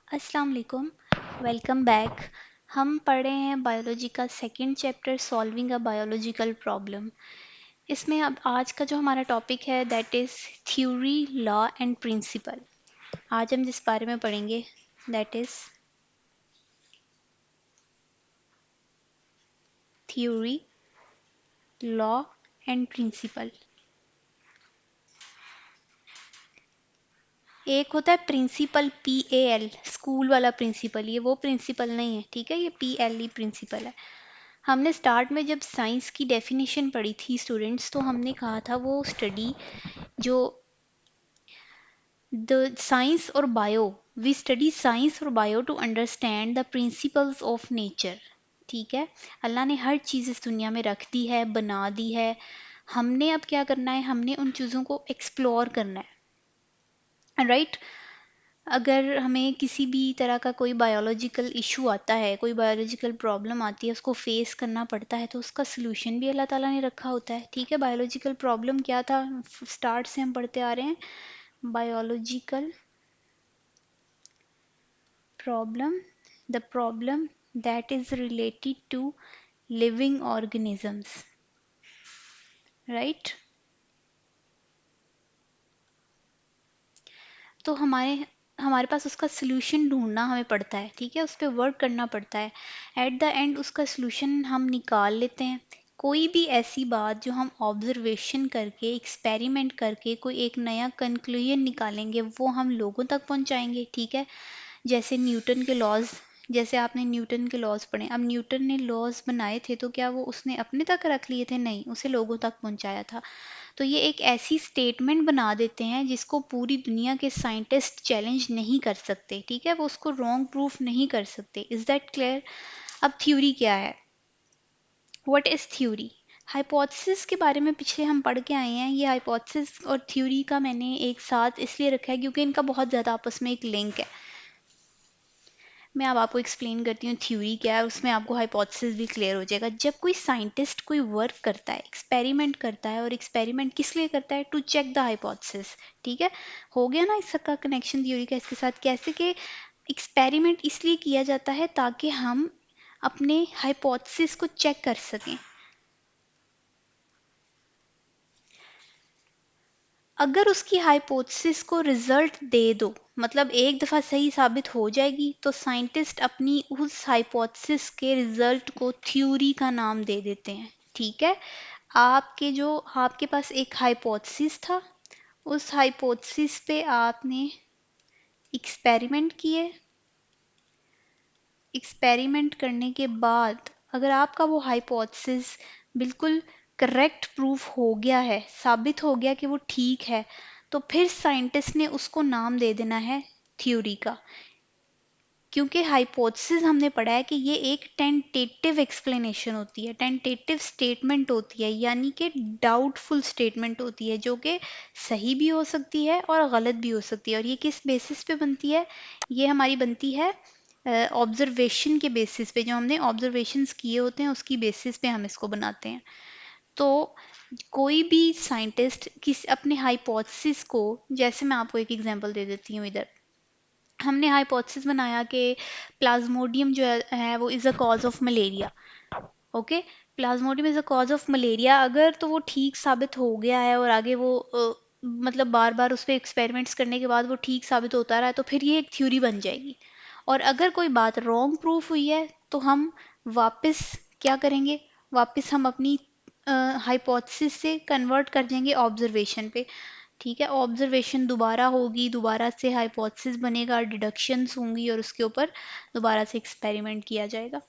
अस्सलाम वालेकुम। Welcome back. हम पढ़ रहे हैं बायोलॉजी का second chapter solving a biological problem. इसमें अब आज का जो हमारा टॉपिक है that is theory, law and principle. आज हम जिस बारे में पढ़ेंगे that is theory, law and principle. एक होता है प्रिंसिपल, PAL, स्कूल वाला प्रिंसिपल। ये वो प्रिंसिपल नहीं है, ठीक है, ये PLE प्रिंसिपल है। हमने स्टार्ट में जब साइंस की डेफिनेशन पढ़ी थी स्टूडेंट्स, तो हमने कहा था वो स्टडी जो द साइंस और बायो, वी स्टडी साइंस और bio to understand the principles of nature. ठीक है, अल्लाह ने हर चीज़ इस दुनिया में रख दी है, बना दी है। हमने अब क्या करना है, हमने उन चीज़ों को एक्सप्लोर करना है, राइट। अगर हमें किसी भी तरह का कोई बायोलॉजिकल इशू आता है, कोई बायोलॉजिकल प्रॉब्लम आती है, उसको फेस करना पड़ता है, तो उसका सलूशन भी अल्लाह ताला ने रखा होता है। ठीक है, बायोलॉजिकल प्रॉब्लम क्या था, स्टार्ट से हम पढ़ते आ रहे हैं। Biological problem, the problem that is related to living organisms, right. तो हमारे हमारे पास उसका सलूशन ढूंढना हमें पड़ता है, ठीक है, उस पर वर्क करना पड़ता है। एट द एंड उसका सलूशन हम निकाल लेते हैं। कोई भी ऐसी बात जो हम ऑब्जर्वेशन करके, एक्सपेरिमेंट करके कोई एक नया कंक्लूजन निकालेंगे, वो हम लोगों तक पहुंचाएंगे, ठीक है। जैसे न्यूटन के लॉज, जैसे आपने न्यूटन के लॉज पढ़े। अब न्यूटन ने लॉज बनाए थे तो क्या वो उसने अपने तक रख लिए थे? नहीं, उसे लोगों तक पहुंचाया था। तो ये एक ऐसी स्टेटमेंट बना देते हैं जिसको पूरी दुनिया के साइंटिस्ट चैलेंज नहीं कर सकते, ठीक है, वो उसको रॉन्ग प्रूफ नहीं कर सकते। Is that clear? अब थ्योरी क्या है, व्हाट इज थ्योरी? हाइपोथेसिस के बारे में पिछले हम पढ़ के आए हैं। ये हाइपोथेसिस और थ्योरी का मैंने एक साथ इसलिए रखा है क्योंकि इनका बहुत ज़्यादा आपस में एक लिंक है। मैं अब आपको एक्सप्लेन करती हूँ थ्योरी क्या है, उसमें आपको हाइपोथेसिस भी क्लियर हो जाएगा। जब कोई साइंटिस्ट कोई वर्क करता है, एक्सपेरिमेंट करता है, और एक्सपेरिमेंट किस लिए करता है? To check the hypothesis. ठीक है, हो गया ना इसका कनेक्शन थ्योरी का इसके साथ? कैसे कि एक्सपेरिमेंट इसलिए किया जाता है ताकि हम अपने हाइपोथेसिस को चेक कर सकें। अगर उसकी हाइपोथेसिस को रिजल्ट दे दो, मतलब एक दफ़ा सही साबित हो जाएगी, तो साइंटिस्ट अपनी उस हाइपोथेसिस के रिजल्ट को थ्योरी का नाम दे देते हैं। ठीक है, आपके पास एक हाइपोथेसिस था, उस हाइपोथेसिस पे आपने एक्सपेरिमेंट किए। एक्सपेरिमेंट करने के बाद अगर आपका वो हाइपोथेसिस बिल्कुल करेक्ट प्रूफ हो गया है, साबित हो गया कि वो ठीक है, तो फिर साइंटिस्ट ने उसको नाम दे देना है थ्योरी का। क्योंकि हाइपोथेसिस हमने पढ़ा है कि ये एक टेंटेटिव एक्सप्लेनेशन होती है, टेंटेटिव स्टेटमेंट होती है, यानी कि डाउटफुल स्टेटमेंट होती है, जो कि सही भी हो सकती है और गलत भी हो सकती है। और ये किस बेसिस पे बनती है? ये हमारी बनती है ऑब्जर्वेशन के बेसिस पे। जो हमने ऑब्जर्वेशंस किए होते हैं उसकी बेसिस पे हम इसको बनाते हैं। तो कोई भी साइंटिस्ट किस अपने हाइपोथेसिस को, जैसे मैं आपको एक एग्जांपल दे देती हूँ इधर। हमने हाइपोथेसिस बनाया कि प्लाज्मोडियम जो है वो is a cause of malaria. Okay, Plasmodium is a cause of malaria. अगर तो वो ठीक साबित हो गया है और आगे वो मतलब बार बार उस पर एक्सपेरिमेंट्स करने के बाद वो ठीक साबित होता रहा है, तो फिर ये एक थ्योरी बन जाएगी। और अगर कोई बात रॉन्ग प्रूफ हुई है तो हम वापस क्या करेंगे, वापस हम अपनी हाइपोथेसिस से कन्वर्ट कर देंगे ऑब्जर्वेशन पे। ठीक है, ऑब्जर्वेशन दोबारा होगी, दोबारा से हाइपोथेसिस बनेगा, डिडक्शंस होंगी, और उसके ऊपर दोबारा से एक्सपेरिमेंट किया जाएगा।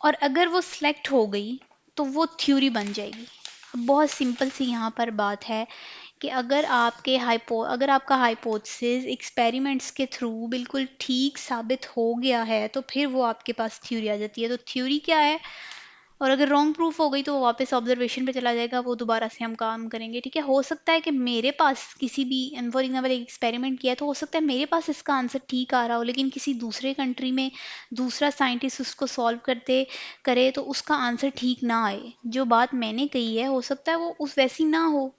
और अगर वो सिलेक्ट हो गई तो वो थ्योरी बन जाएगी। अब बहुत सिंपल सी यहाँ पर बात है कि अगर आपका हाइपोथेसिस एक्सपेरिमेंट्स के थ्रू बिल्कुल ठीक साबित हो गया है, तो फिर वो आपके पास थ्योरी आ जाती है। तो थ्योरी क्या है? और अगर रॉन्ग प्रूफ हो गई तो वो वापस ऑब्जर्वेशन पे चला जाएगा, वो दोबारा से हम काम करेंगे। ठीक है, हो सकता है कि मेरे पास किसी भी, फॉर एग्जाम्पल एक एक्सपेरिमेंट किया, तो हो सकता है मेरे पास इसका आंसर ठीक आ रहा हो, लेकिन किसी दूसरे कंट्री में दूसरा साइंटिस्ट उसको सॉल्व करते करे तो उसका आंसर ठीक ना आए। जो बात मैंने कही है हो सकता है वो उस वैसी ना हो।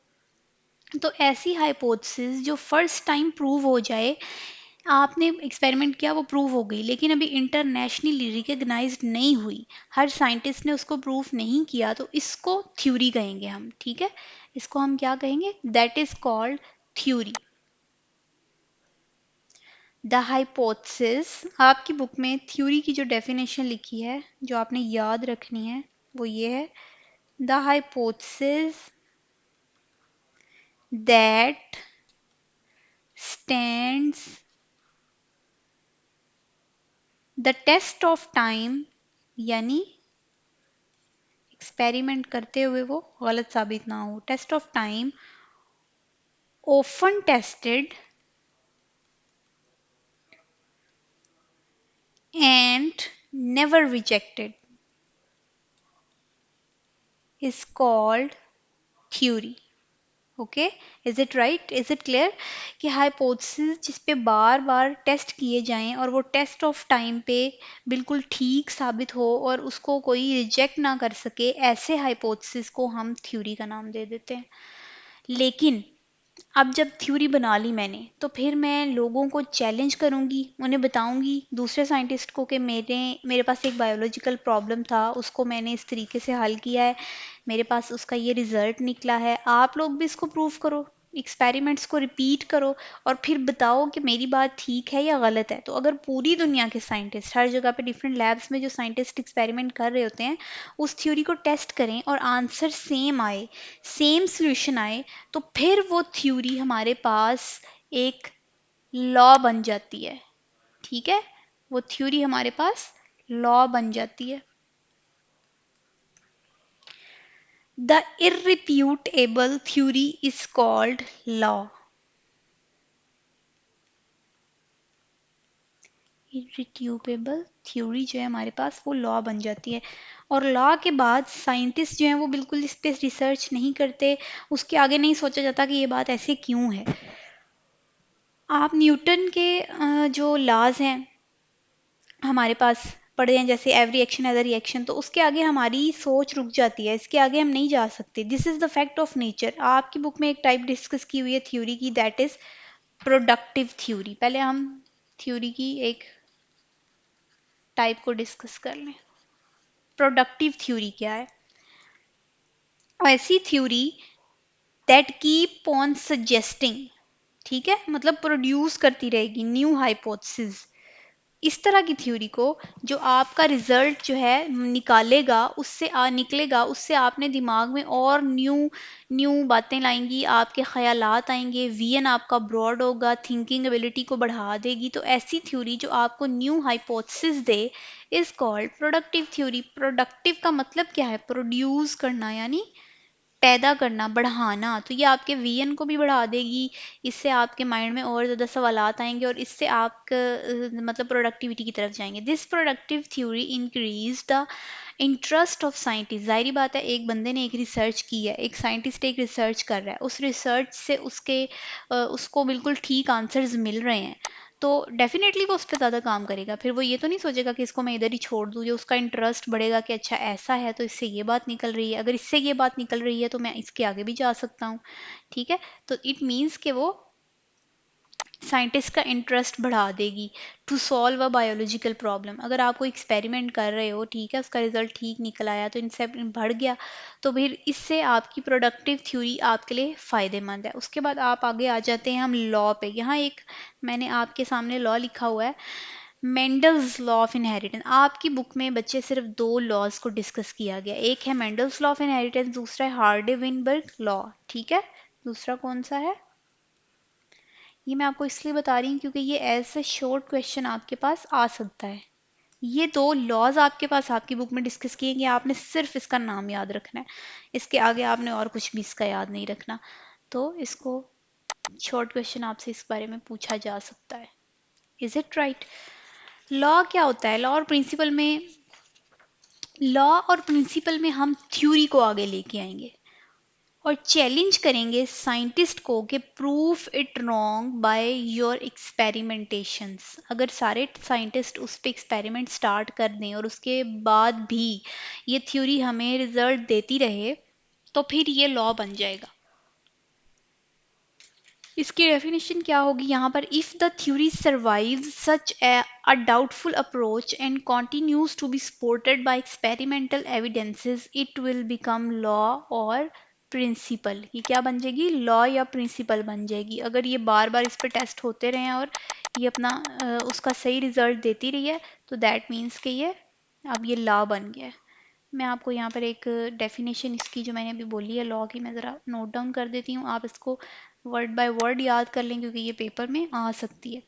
तो ऐसी हाइपोथेसिस जो फर्स्ट टाइम प्रूव हो जाए, आपने एक्सपेरिमेंट किया, वो प्रूव हो गई, लेकिन अभी इंटरनेशनली रिकग्नाइज्ड नहीं हुई, हर साइंटिस्ट ने उसको प्रूव नहीं किया, तो इसको थ्योरी कहेंगे हम, ठीक है। इसको हम क्या कहेंगे? That is called theory. The hypothesis, आपकी बुक में थ्योरी की जो डेफिनेशन लिखी है, जो आपने याद रखनी है, वो ये है: the hypothesis that stands the test of time, यानी एक्सपेरिमेंट करते हुए वो गलत साबित ना हो, test of time, often tested and never rejected, is called theory. Okay, is it right, is it clear? कि हाइपोथेसिस जिस पे बार बार टेस्ट किए जाएं और वो टेस्ट ऑफ टाइम पे बिल्कुल ठीक साबित हो और उसको कोई रिजेक्ट ना कर सके, ऐसे हाइपोथेसिस को हम थ्योरी का नाम दे देते हैं। लेकिन अब जब थ्योरी बना ली मैंने, तो फिर मैं लोगों को चैलेंज करूंगी, उन्हें बताऊंगी दूसरे साइंटिस्ट को कि मेरे मेरे पास एक बायोलॉजिकल प्रॉब्लम था, उसको मैंने इस तरीके से हल किया है, मेरे पास उसका ये रिजल्ट निकला है, आप लोग भी इसको प्रूव करो, एक्सपेरिमेंट्स को रिपीट करो और फिर बताओ कि मेरी बात ठीक है या गलत है। तो अगर पूरी दुनिया के साइंटिस्ट हर जगह पे डिफरेंट लैब्स में जो साइंटिस्ट एक्सपेरिमेंट कर रहे होते हैं उस थ्योरी को टेस्ट करें और आंसर सेम आए, सेम सोल्यूशन आए, तो फिर वो थ्योरी हमारे पास एक लॉ बन जाती है, ठीक है। वो थ्योरी हमारे पास लॉ बन जाती है। The irrefutable theory is called law। Irrefutable theory जो है हमारे पास, वो लॉ बन जाती है। और लॉ के बाद साइंटिस्ट जो हैं वो बिल्कुल इस पे रिसर्च नहीं करते, उसके आगे नहीं सोचा जाता कि ये बात ऐसे क्यों है। आप न्यूटन के जो लॉज हैं हमारे पास पढ़े हैं, जैसे every action as a reaction, तो उसके आगे हमारी सोच रुक जाती है, इसके आगे हम नहीं जा सकते। This is the fact of nature. आपकी बुक में एक टाइप डिस्कस की हुई है थ्योरी की, दैट इज प्रोडक्टिव थ्योरी। पहले हम थ्योरी की एक टाइप को डिस्कस कर लें। प्रोडक्टिव थ्योरी क्या है? ऐसी theory that keep on suggesting, ठीक है, मतलब प्रोड्यूस करती रहेगी न्यू हाइपोथेसिस, इस तरह की थ्योरी को जो आपका रिजल्ट जो है निकालेगा, उससे निकलेगा, उससे आपने दिमाग में और न्यू न्यू बातें लाएंगी, आपके ख्यालात आएंगे, विजन आपका ब्रॉड होगा, थिंकिंग एबिलिटी को बढ़ा देगी। तो ऐसी थ्योरी जो आपको new hypothesis they is called productive theory. Productive का मतलब क्या है? प्रोड्यूस करना, यानी पैदा करना, बढ़ाना। तो ये आपके विजन को भी बढ़ा देगी, इससे आपके माइंड में और ज़्यादा सवालात आएंगे और इससे आप मतलब प्रोडक्टिविटी की तरफ जाएंगे। This productive theory increase the interest of scientist. जाहिर बात है, एक बंदे ने एक रिसर्च की है, एक साइंटिस्ट एक रिसर्च कर रहा है, उस रिसर्च से उसको बिल्कुल ठीक आंसर्स मिल रहे हैं, तो डेफिनेटली वो उस पर ज़्यादा काम करेगा। फिर वो ये तो नहीं सोचेगा कि इसको मैं इधर ही छोड़ दूँ, जो उसका इंटरेस्ट बढ़ेगा कि अच्छा ऐसा है तो इससे ये बात निकल रही है, अगर इससे ये बात निकल रही है तो मैं इसके आगे भी जा सकता हूँ, ठीक है। तो इट मीन्स कि वो साइंटिस्ट का इंटरेस्ट बढ़ा देगी to solve a biological problem. अगर आप कोई एक्सपेरिमेंट कर रहे हो, ठीक है, उसका रिजल्ट ठीक निकल आया तो इनसे बढ़ गया, तो फिर इससे आपकी प्रोडक्टिव थ्योरी आपके लिए फ़ायदेमंद है। उसके बाद आप आगे आ जाते हैं हम लॉ पे। यहाँ एक मैंने आपके सामने लॉ लिखा हुआ है, मेंडल्स लॉ ऑफ इनहेरिटेंस। आपकी बुक में बच्चे सिर्फ दो लॉज को डिस्कस किया गया, एक है मेंडल्स लॉ ऑफ इनहेरिटेंस, दूसरा है हार्डी-विनबर्ग लॉ, ठीक है। दूसरा कौन सा है? ये मैं आपको इसलिए बता रही हूँ क्योंकि ये ऐसा शॉर्ट क्वेश्चन आपके पास आ सकता है। ये दो लॉज आपके पास आपकी बुक में डिस्कस किए गए, आपने सिर्फ इसका नाम याद रखना है, इसके आगे आपने और कुछ भी इसका याद नहीं रखना। तो इसको शॉर्ट क्वेश्चन आपसे इस बारे में पूछा जा सकता है। Is it right? लॉ क्या होता है? लॉ और प्रिंसिपल में हम थ्योरी को आगे लेके आएंगे और चैलेंज करेंगे साइंटिस्ट को कि proof it wrong by your experimentations. अगर सारे साइंटिस्ट उस पर एक्सपेरिमेंट स्टार्ट कर दें और उसके बाद भी ये थ्योरी हमें रिजल्ट देती रहे, तो फिर ये लॉ बन जाएगा। इसकी डेफिनेशन क्या होगी यहाँ पर, if the theory survives such a doubtful approach and continues to be supported by experimental evidences it will become law और प्रिंसिपल। ये क्या बन जाएगी, लॉ या प्रिंसिपल बन जाएगी। अगर ये बार बार इस पर टेस्ट होते रहे और ये अपना उसका सही रिजल्ट देती रही है तो दैट मीन्स कि ये अब ये लॉ बन गया है। मैं आपको यहाँ पर एक डेफिनेशन इसकी जो मैंने अभी बोली है लॉ की, मैं ज़रा नोट डाउन कर देती हूँ, आप इसको वर्ड बाय वर्ड याद कर लें क्योंकि ये पेपर में आ सकती है।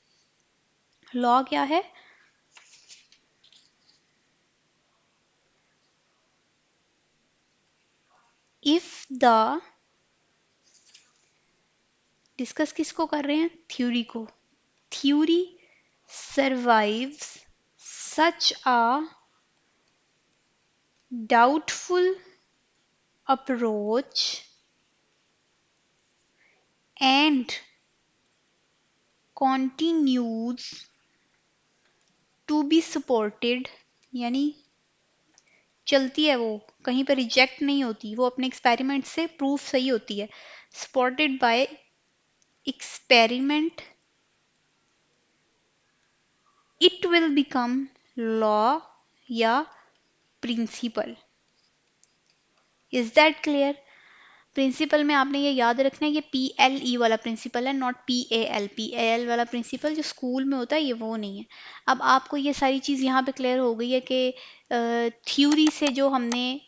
लॉ क्या है, इफ द, डिस्कस किसको कर रहे हैं, थ्योरी को, theory survives such a doubtful approach and continues to be supported, यानी चलती है वो, कहीं पर रिजेक्ट नहीं होती, वो अपने एक्सपेरिमेंट से प्रूफ सही होती है, supported by experiment, it will become law या principle. Is that clear. Principle में आपने ये याद रखना है ये PLE वाला प्रिंसिपल है, नॉट PAL। PAL वाला प्रिंसिपल जो स्कूल में होता है ये वो नहीं है। अब आपको ये सारी चीज़ यहाँ पे क्लियर हो गई है कि थ्योरी से जो हमने,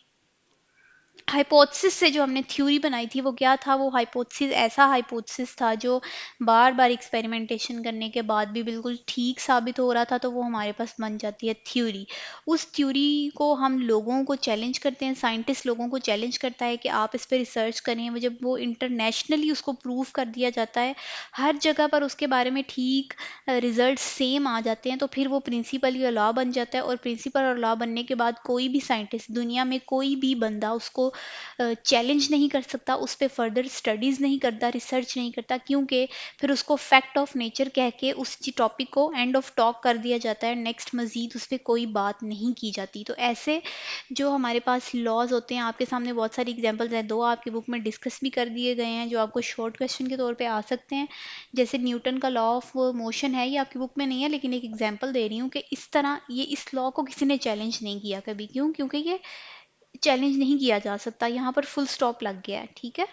हाइपोथेसिस से जो हमने थ्योरी बनाई थी वो क्या था, वो हाइपोथेसिस ऐसा हाइपोथेसिस था जो बार बार एक्सपेरिमेंटेशन करने के बाद भी बिल्कुल ठीक साबित हो रहा था, तो वो हमारे पास बन जाती है थ्योरी। उस थ्योरी को हम लोगों को चैलेंज करते हैं, साइंटिस्ट लोगों को चैलेंज करता है कि आप इस पर रिसर्च करें। वो जब वो इंटरनेशनली उसको प्रूव कर दिया जाता है, हर जगह पर उसके बारे में ठीक रिजल्ट सेम आ जाते हैं, तो फिर वो प्रिंसिपल या लॉ बन जाता है। और प्रिंसिपल और लॉ बनने के बाद कोई भी साइंटिस्ट दुनिया में, कोई भी बंदा उसको चैलेंज नहीं कर सकता, उस पर फर्दर स्टडीज़ नहीं करता, रिसर्च नहीं करता, क्योंकि फिर उसको फैक्ट ऑफ नेचर कह के उस टॉपिक को एंड ऑफ टॉक कर दिया जाता है। नेक्स्ट मजीद उस पर कोई बात नहीं की जाती। तो ऐसे जो हमारे पास लॉज होते हैं, आपके सामने बहुत सारी एग्जांपल्स हैं, दो आपकी बुक में डिस्कस भी कर दिए गए हैं जो आपको शॉर्ट क्वेश्चन के तौर पे आ सकते हैं। जैसे न्यूटन का लॉ ऑफ मोशन है, ये आपकी बुक में नहीं है लेकिन एक एग्जांपल दे रही हूँ कि इस तरह ये, इस लॉ को किसी ने चैलेंज नहीं किया कभी। क्यों? क्योंकि ये चैलेंज नहीं किया जा सकता, यहाँ पर फुल स्टॉप लग गया है। ठीक है।